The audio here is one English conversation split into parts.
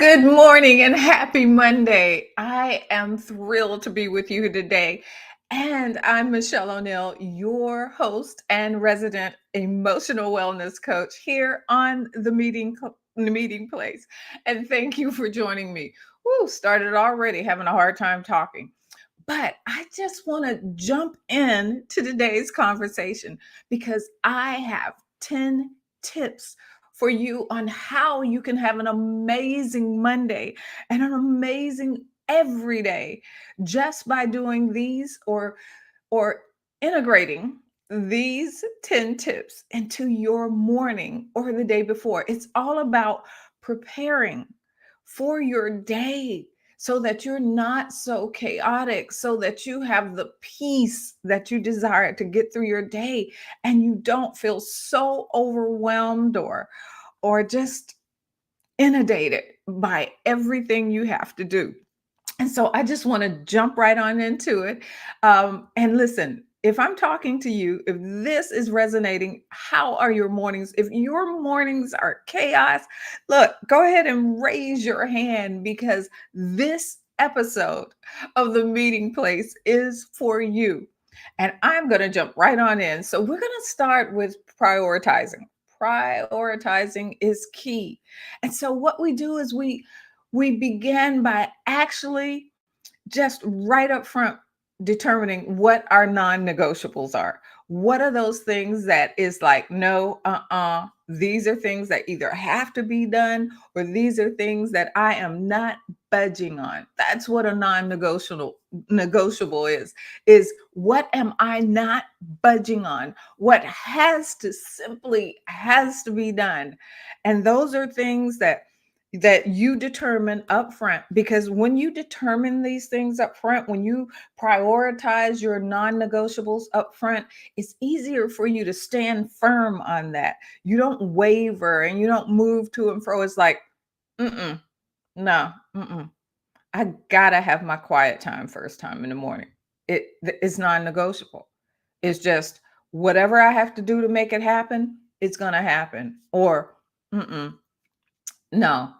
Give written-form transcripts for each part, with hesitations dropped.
Good morning and happy Monday. I am thrilled to be with you today. And I'm Michelle O'Neill, your host and resident emotional wellness coach here on the meeting place. And thank you for joining me. Woo, started already having a hard time talking. But I just want to jump in to today's conversation because I have 10 tips for you on how you can have an amazing Monday and an amazing every day just by doing these or integrating these 10 tips into your morning or the day before. It's all about preparing for your day so that you're not so chaotic, so that you have the peace that you desire to get through your day and you don't feel so overwhelmed or just inundated by everything you have to do. And so I just want to jump right on into it. And listen, if I'm talking to you, if this is resonating, how are your mornings? If your mornings are chaos, look, go ahead and raise your hand because this episode of the meeting place is for you. And I'm going to jump right on in. So we're going to start with prioritizing. Prioritizing is key. And so what we do is we begin by actually just right up front determining what our non-negotiables are. What are those things that is like, no, these are things that either have to be done or these are things that I am not budging on. That's what a non-negotiable is what am I not budging on? What has to be done. And those are things that you determine up front, because when you determine these things up front, when you prioritize your non-negotiables up front, it's easier for you to stand firm on that. You don't waver and you don't move to and fro. It's like, mm-mm, no, mm-mm. I gotta have my quiet time first time in the morning. It's non-negotiable. It's just whatever I have to do to make it happen, it's gonna happen. Or mm-mm, no,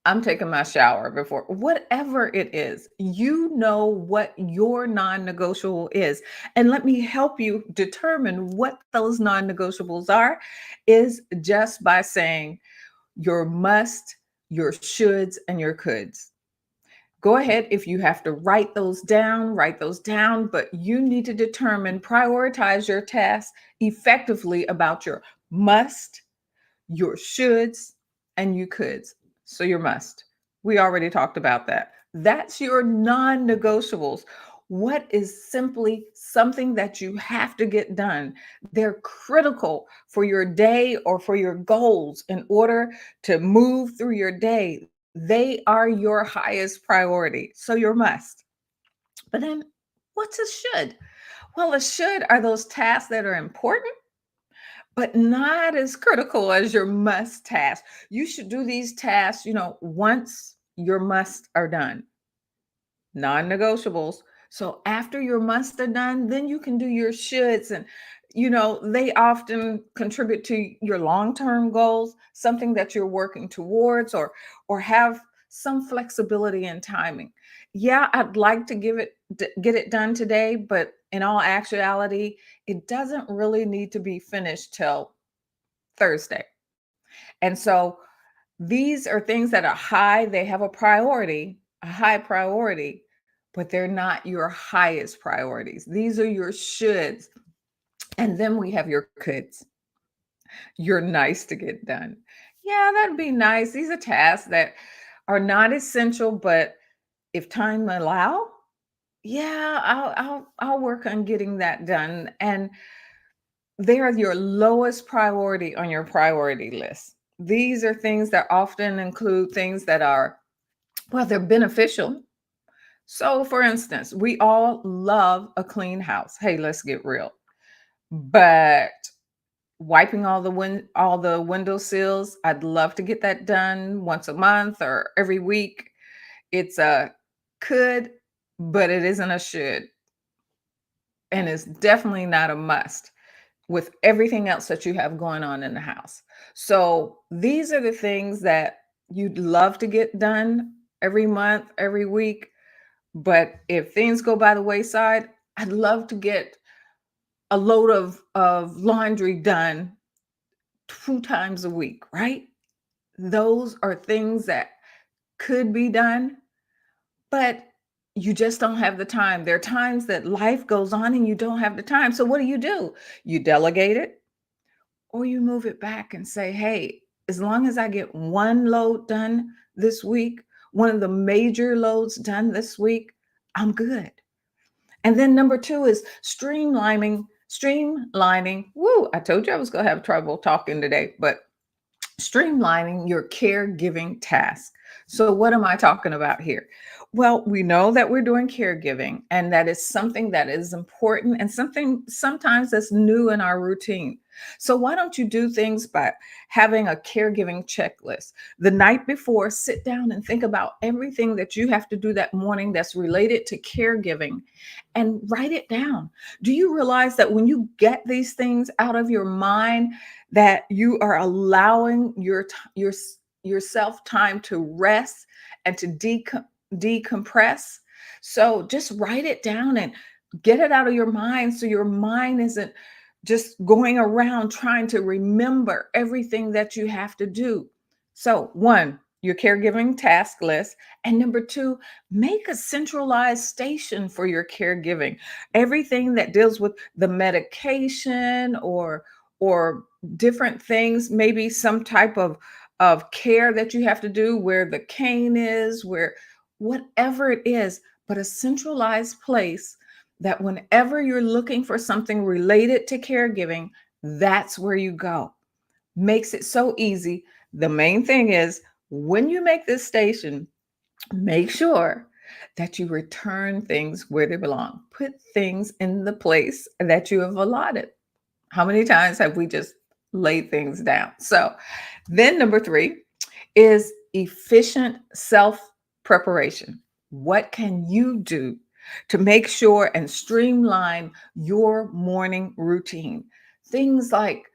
I'm taking my shower before, whatever it is, you know what your non negotiable is. And let me help you determine what those non negotiables are, is just by saying your must, your shoulds, and your coulds. Go ahead. If you have to write those down, but you need to determine, prioritize your tasks effectively about your must, your shoulds, and you coulds. So your must. We already talked about that. That's your non negotiables. What is simply something that you have to get done? They're critical for your day or for your goals in order to move through your day. They are your highest priority. So your must. But then what's a should? Well, a should are those tasks that are important but not as critical as your must task. You should do these tasks, once your must are done, non-negotiables. So after your must are done, then you can do your shoulds. And they often contribute to your long-term goals, something that you're working towards, or have some flexibility in timing. Yeah, I'd like to get it done today, but in all actuality, it doesn't really need to be finished till Thursday. And so these are things that are high, they have a high priority, but they're not your highest priorities. These are your shoulds. And then we have your coulds. You're nice to get done. Yeah, that'd be nice. These are tasks that are not essential, but if time allow, yeah, I'll work on getting that done. And they are your lowest priority on your priority list. These are things that often include things that are, well, they're beneficial. So, for instance, we all love a clean house. Hey, let's get real. But wiping all the window sills, I'd love to get that done once a month or every week. It's a could, but it isn't a should, and it's definitely not a must with everything else that you have going on in the house. So these are the things that you'd love to get done every month, every week. But if things go by the wayside, I'd love to get a load of laundry done 2 times a week, right? Those are things that could be done, but you just don't have the time. There are times that life goes on and you don't have the time. So what do? You delegate it or you move it back and say, hey, as long as I get one load done this week, one of the major loads done this week, I'm good. And then number two is streamlining. Woo, I told you I was going to have trouble talking today, but streamlining your caregiving task. So, what am I talking about here? Well, we know that we're doing caregiving, and that is something that is important and something sometimes that's new in our routine. So, why don't you do things by having a caregiving checklist? The night before, sit down and think about everything that you have to do that morning that's related to caregiving and write it down. Do you realize that when you get these things out of your mind, that you are allowing yourself time to rest and to decompress? So just write it down and get it out of your mind so your mind isn't just going around trying to remember everything that you have to do. So, one, your caregiving task list. And number two, make a centralized station for your caregiving. Everything that deals with the medication or different things, maybe some type of care that you have to do where the cane is, where whatever it is, but a centralized place that whenever you're looking for something related to caregiving, that's where you go. Makes it so easy. The main thing is when you make this station, make sure that you return things where they belong. Put things in the place that you have allotted. How many times have we just laid things down? So, then number three is efficient self preparation. What can you do to make sure and streamline your morning routine? Things like,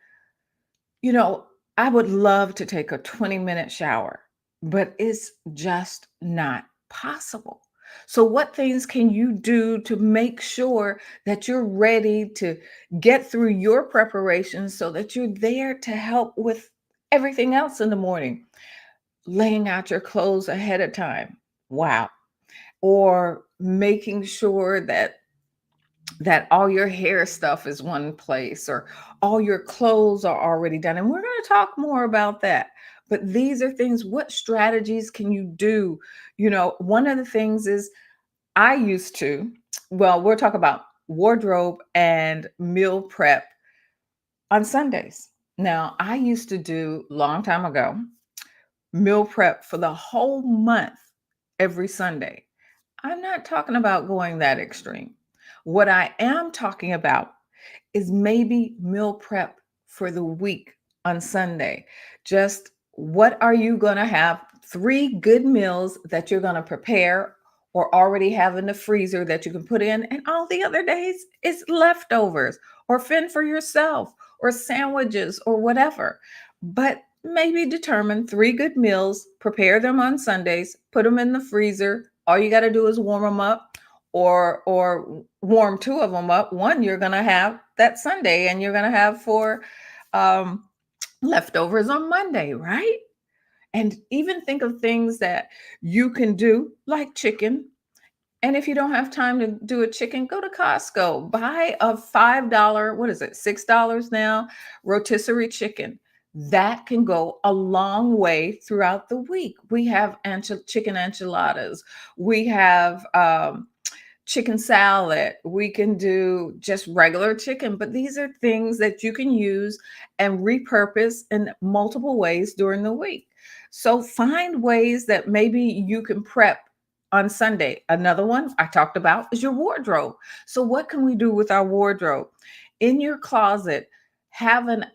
you know, I would love to take a 20-minute shower, but it's just not possible. So, what things can you do to make sure that you're ready to get through your preparations so that you're there to help with everything else in the morning? Laying out your clothes ahead of time. Wow. Or making sure that all your hair stuff is one place or all your clothes are already done. And we're going to talk more about that. But these are things, what strategies can you do? One of the things is I used to, well, we'll talk about wardrobe and meal prep on Sundays. Now, I used to do long time ago meal prep for the whole month every Sunday. I'm not talking about going that extreme. What I am talking about is maybe meal prep for the week on Sunday. Just what are you going to have? Three good meals that you're going to prepare or already have in the freezer that you can put in, and all the other days is leftovers or fend for yourself or sandwiches or whatever. But maybe determine three good meals, prepare them on Sundays, put them in the freezer. All you got to do is warm them up or warm two of them up. One you're going to have that Sunday and you're going to have for um, leftovers on Monday, right? And even think of things that you can do like chicken. And if you don't have time to do a chicken, go to Costco, buy a $5, what is it, $6 now, rotisserie chicken. That can go a long way throughout the week. We have chicken enchiladas. We have chicken salad. We can do just regular chicken, but these are things that you can use and repurpose in multiple ways during the week. So find ways that maybe you can prep on Sunday. Another one I talked about is your wardrobe. So what can we do with our wardrobe? In your closet, have an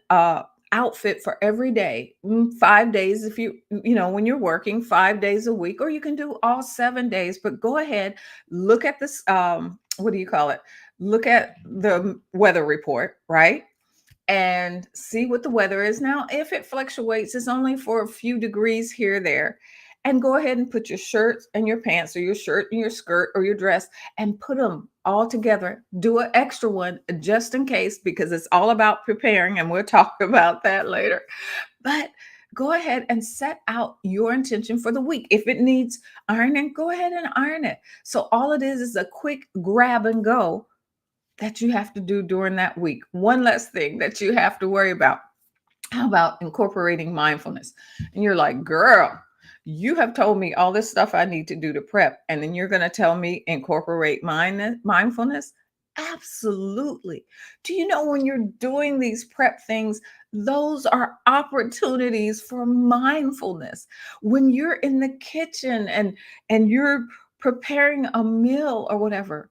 outfit for every day. 5 days if when you're working 5 days a week, or you can do all 7 days, but go ahead, look at this, what do you call it? Look at the weather report, right? and see what the weather is. Now, if it fluctuates, it's only for a few degrees here or there. And go ahead and put your shirt and your pants, or your shirt and your skirt or your dress, and put them all together. Do an extra one just in case, because it's all about preparing, and we'll talk about that later. But go ahead and set out your intention for the week. If it needs ironing, go ahead and iron it. So all it is a quick grab and go that you have to do during that week. One less thing that you have to worry about. How about incorporating mindfulness? And you're like, girl, you have told me all this stuff I need to do to prep, and then you're going to tell me incorporate mindfulness? Absolutely. Do you know when you're doing these prep things, those are opportunities for mindfulness. When you're in the kitchen and you're preparing a meal or whatever,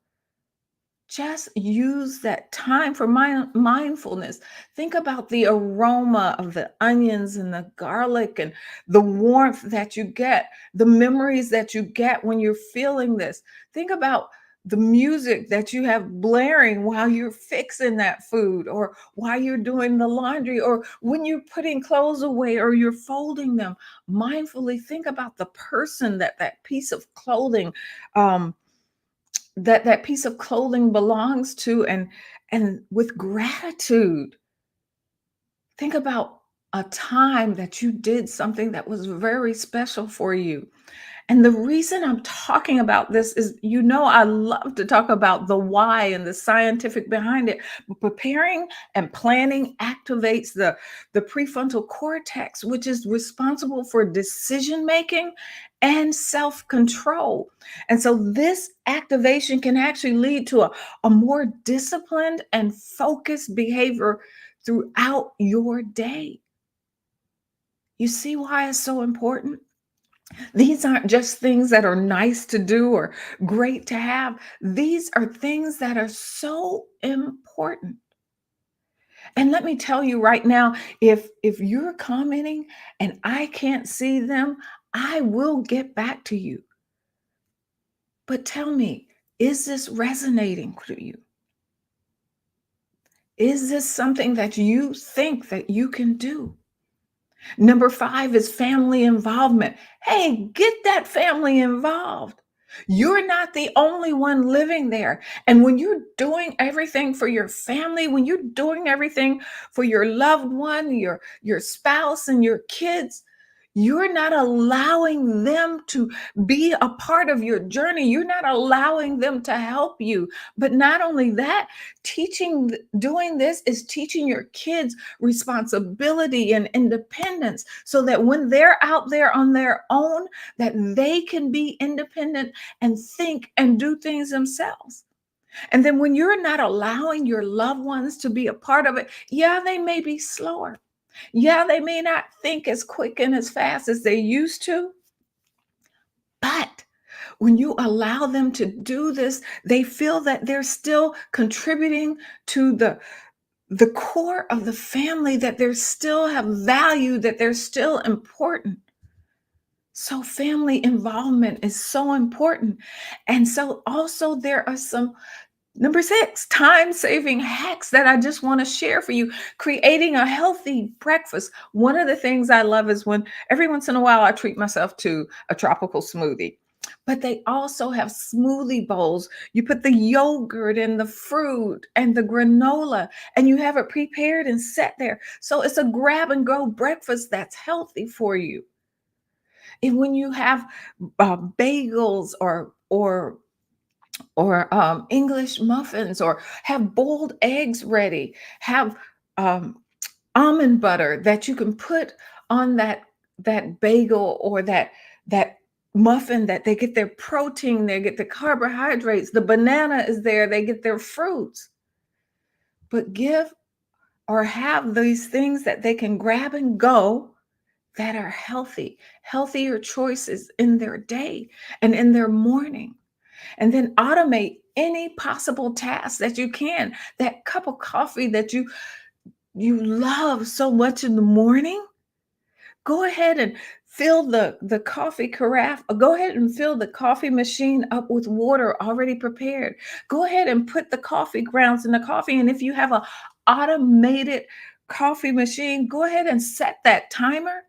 just use that time for mindfulness. Think about the aroma of the onions and the garlic and the warmth that you get, the memories that you get when you're feeling this. Think about the music that you have blaring while you're fixing that food, or while you're doing the laundry, or when you're putting clothes away or you're folding them. Mindfully think about the person that piece of clothing um, that piece of clothing belongs to, and with gratitude think about a time that you did something that was very special for you. And the reason I'm talking about this is, I love to talk about the why and the scientific behind it. But preparing and planning activates the prefrontal cortex, which is responsible for decision making and self control. And so this activation can actually lead to a more disciplined and focused behavior throughout your day. You see why it's so important? These aren't just things that are nice to do or great to have. These are things that are so important. And let me tell you right now, if you're commenting and I can't see them, I will get back to you. But tell me, is this resonating to you? Is this something that you think that you can do? Number 5 is family involvement. Hey, get that family involved. You're not the only one living there. And when you're doing everything for your family, when you're doing everything for your loved one, your spouse and your kids, you're not allowing them to be a part of your journey. You're not allowing them to help you. But not only that, doing this is teaching your kids responsibility and independence, so that when they're out there on their own, that they can be independent and think and do things themselves. And then when you're not allowing your loved ones to be a part of it, yeah, they may be slower. Yeah, they may not think as quick and as fast as they used to, but when you allow them to do this, they feel that they're still contributing to the core of the family, that they still have value, that they're still important. So family involvement is so important. And so also there are some number 6, time-saving hacks that I just want to share for you. Creating a healthy breakfast. One of the things I love is when every once in a while I treat myself to a tropical smoothie. But they also have smoothie bowls. You put the yogurt and the fruit and the granola, and you have it prepared and set there. So it's a grab and go breakfast that's healthy for you. And when you have bagels or English muffins, or have boiled eggs ready, have um, almond butter that you can put on that bagel or that muffin, that they get their protein, they get the carbohydrates, the banana is there, they get their fruits. But give or have these things that they can grab and go, that are healthy, healthier choices in their day and in their morning. And then automate any possible task that you can. That cup of coffee that you love so much in the morning, Go ahead and fill the coffee carafe. Go ahead and fill the coffee machine up with water already prepared. Go ahead and put the coffee grounds in the coffee. And if you have a automated coffee machine, go ahead and set that timer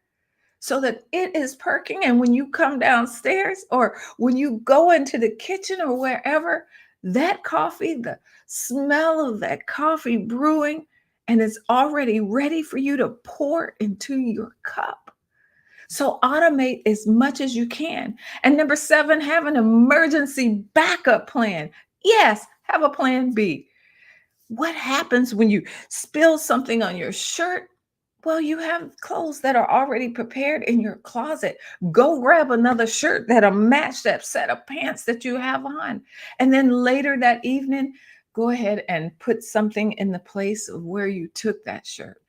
so that it is perking. And when you come downstairs or when you go into the kitchen or wherever, that coffee, the smell of that coffee brewing, and it's already ready for you to pour into your cup. So automate as much as you can. And number seven, have an emergency backup plan. Yes, have a plan B. What happens when you spill something on your shirt? Well, you have clothes that are already prepared in your closet. Go grab another shirt that'll match that set of pants that you have on. And then later that evening, go ahead and put something in the place of where you took that shirt.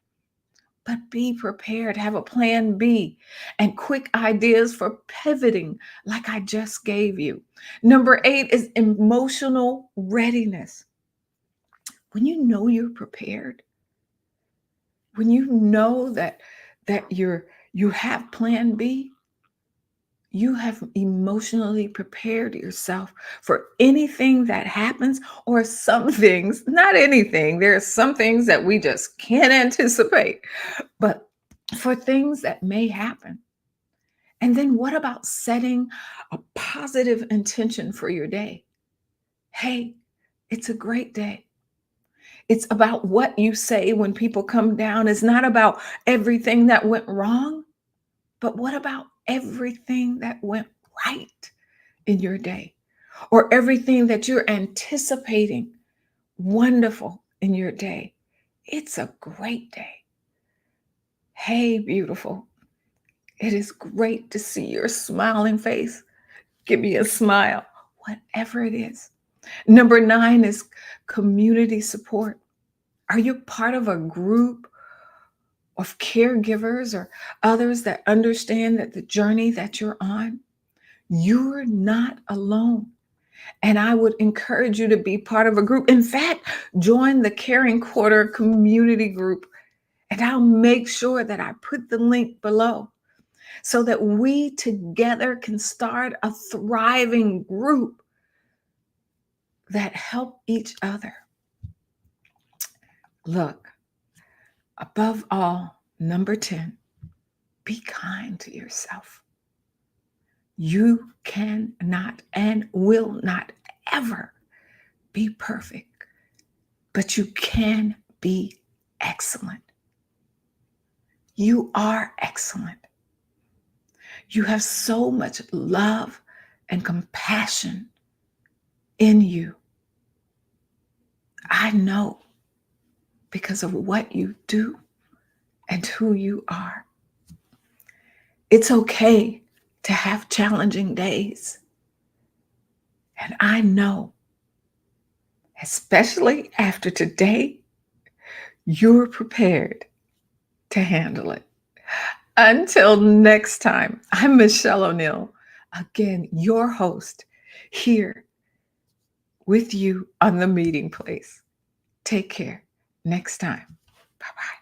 But be prepared, have a plan B and quick ideas for pivoting, like I just gave you. Number eight is emotional readiness. When you know you're prepared, when you know that you have plan B, you have emotionally prepared yourself for anything that happens, or some things, not anything. There are some things that we just can't anticipate, but for things that may happen. And then what about setting a positive intention for your day? Hey, it's a great day. It's about what you say when people come down. It's not about everything that went wrong, but what about everything that went right in your day, or everything that you're anticipating wonderful in your day? It's a great day. Hey, beautiful. It is great to see your smiling face. Give me a smile, whatever it is. Number nine is community support. Are you part of a group of caregivers or others that understand that the journey that you're on, you're not alone? And I would encourage you to be part of a group. In fact, join the Caring Quarter community group. And I'll make sure that I put the link below so that we together can start a thriving group that help each other. Look, above all, number 10, be kind to yourself. You cannot and will not ever be perfect, but you can be excellent. You are excellent. You have so much love and compassion in you. I know because of what you do and who you are. It's okay to have challenging days. And I know, especially after today, you're prepared to handle it. Until next time, I'm Michelle O'Neill, again, your host here with you on the meeting place. Take care. Next time. Bye-bye.